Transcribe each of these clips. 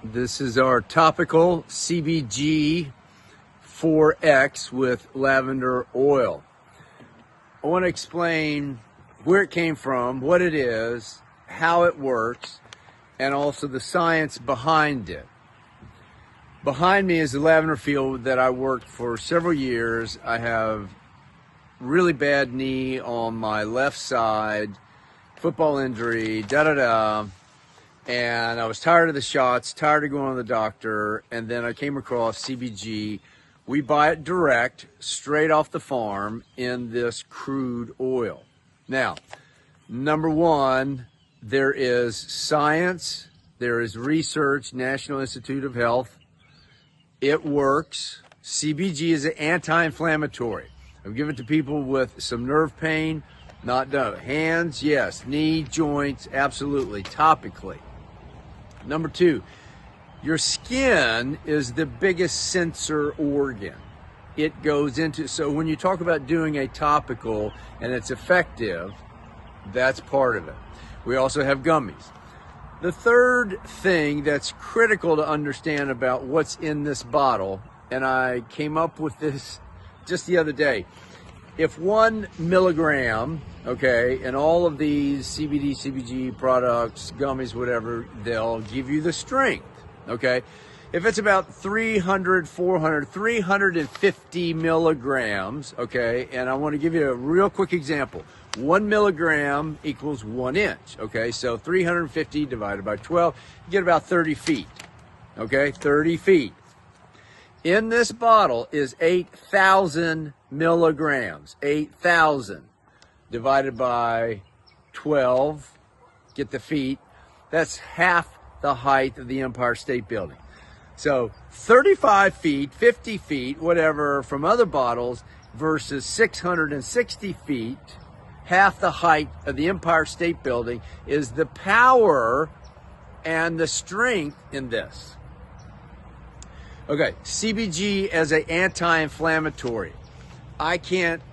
This is our topical CBG 4X with lavender oil. I want to explain where it came from, what it is, how it works, and also the science behind it. Behind me is the lavender field that I worked for several years. I have really bad knee on my left side, football injury, and I was tired of the shots, tired of going to the doctor, and then I came across CBG. We buy it direct, straight off the farm in this crude oil. Now, number one, there is science, there is research, National Institute of Health. It works. CBG is an anti-inflammatory. I've given it to people with some nerve pain, not done. Hands, yes. Knee, joints, absolutely, topically. Number two, your skin is the biggest sensor organ. It goes into, so when you talk about doing a topical and it's effective, that's part of it. We also have gummies. The third thing that's critical to understand about what's in this bottle, and I came up with this just the other day. If 1 milligram, okay, and all of these CBD, CBG products, gummies, whatever, they'll give you the strength, okay? If it's about 300, 400, 350 milligrams, okay, and I want to give you a real quick example. 1 milligram equals 1 inch, okay? So 350 divided by 12, you get about 30 feet, okay? 30 feet. In this bottle is 8,000 milligrams, 8,000 divided by 12, get the feet. That's half the height of the Empire State Building. So 35 feet, 50 feet, whatever, from other bottles versus 660 feet, half the height of the Empire State Building, is the power and the strength in this. Okay, CBG as an anti-inflammatory. I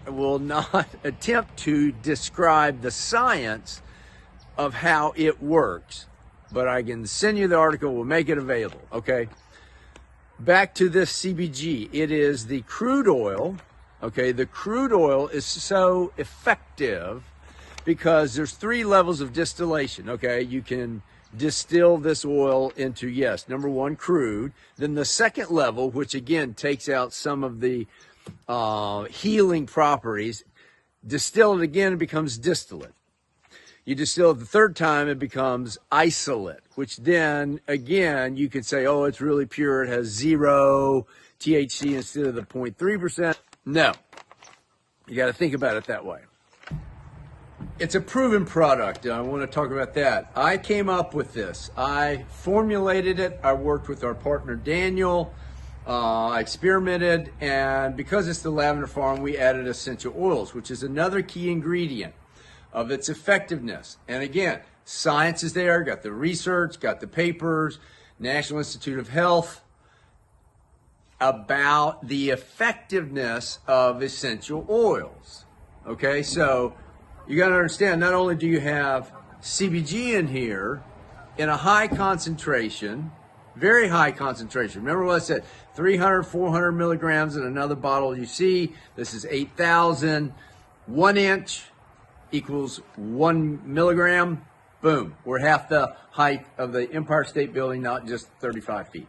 will not attempt to describe the science of how it works, but I can send you the article, we'll make it available, okay? Back to this CBG, it is the crude oil, okay? The crude oil is so effective because there's 3 levels of distillation, okay? You can distill this oil into, yes, number one, crude. Then the second level, which again takes out some of the healing properties, distill it again, it becomes distillate. You distill it the third time, it becomes isolate, which then again you could say, oh, it's really pure, it has 0 THC instead of the 0.3%. No, you got to think about it that way. It's a proven product. I want to talk about that. I came up with this. I formulated it. I worked with our partner Daniel. I experimented, and because it's the lavender farm, we added essential oils, which is another key ingredient of its effectiveness. And again, science is there. Got the research, got the papers, National Institute of Health about the effectiveness of essential oils. Okay, so you got to understand, not only do you have CBG in here in a high concentration, very high concentration. Remember what I said, 300, 400 milligrams in another bottle you see. This is 8,000. 1 inch equals 1 milligram. Boom. We're half the height of the Empire State Building, not just 35 feet,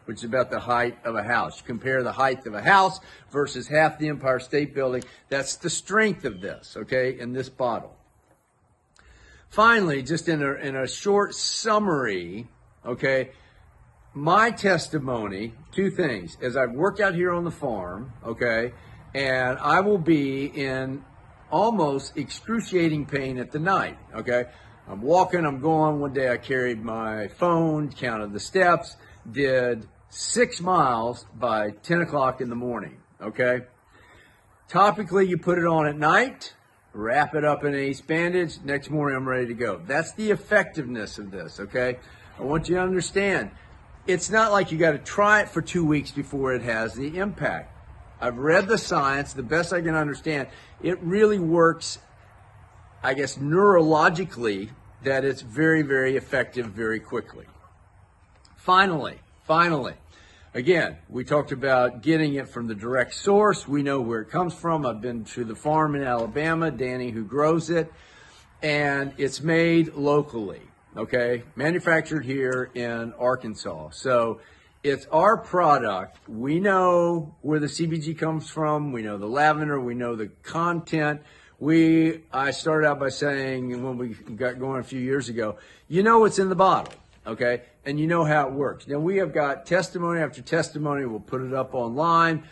which is about the height of a house. You compare the height of a house versus half the Empire State Building. That's the strength of this, okay, in this bottle. Finally, just in a short summary, okay, my testimony, 2 things, is I've worked out here on the farm, okay, and I will be in almost excruciating pain at the night, okay. I'm walking, I'm going. One day I carried my phone, counted the steps, did 6 miles by 10 o'clock in the morning, okay? Topically, you put it on at night, wrap it up in an ace bandage, next morning I'm ready to go. That's the effectiveness of this, okay? I want you to understand, it's not like you got to try it for 2 weeks before it has the impact. I've read the science, the best I can understand. It really works, I guess, neurologically, that it's very, very effective very quickly. Finally, again, we talked about getting it from the direct source. We know where it comes from. I've been to the farm in Alabama, Danny who grows it, and it's made locally, okay? Manufactured here in Arkansas. So it's our product. We know where the CBG comes from. We know the lavender. We know the content. I started out by saying when we got going a few years ago, you know what's in the bottle, okay? And you know how it works. Now we have got testimony after testimony. We'll put it up online.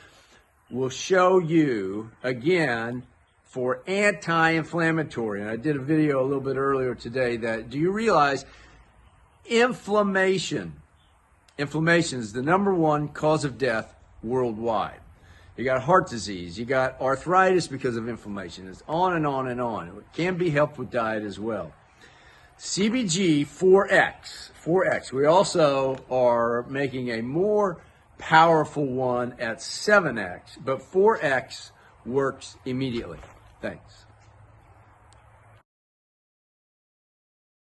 We'll show you again for anti-inflammatory. And I did a video a little bit earlier today that, do you realize inflammation is the #1 cause of death worldwide? You got heart disease, you got arthritis because of inflammation. It's on and on and on. It can be helped with diet as well. CBG 4X. We also are making a more powerful one at 7X, but 4X works immediately. Thanks.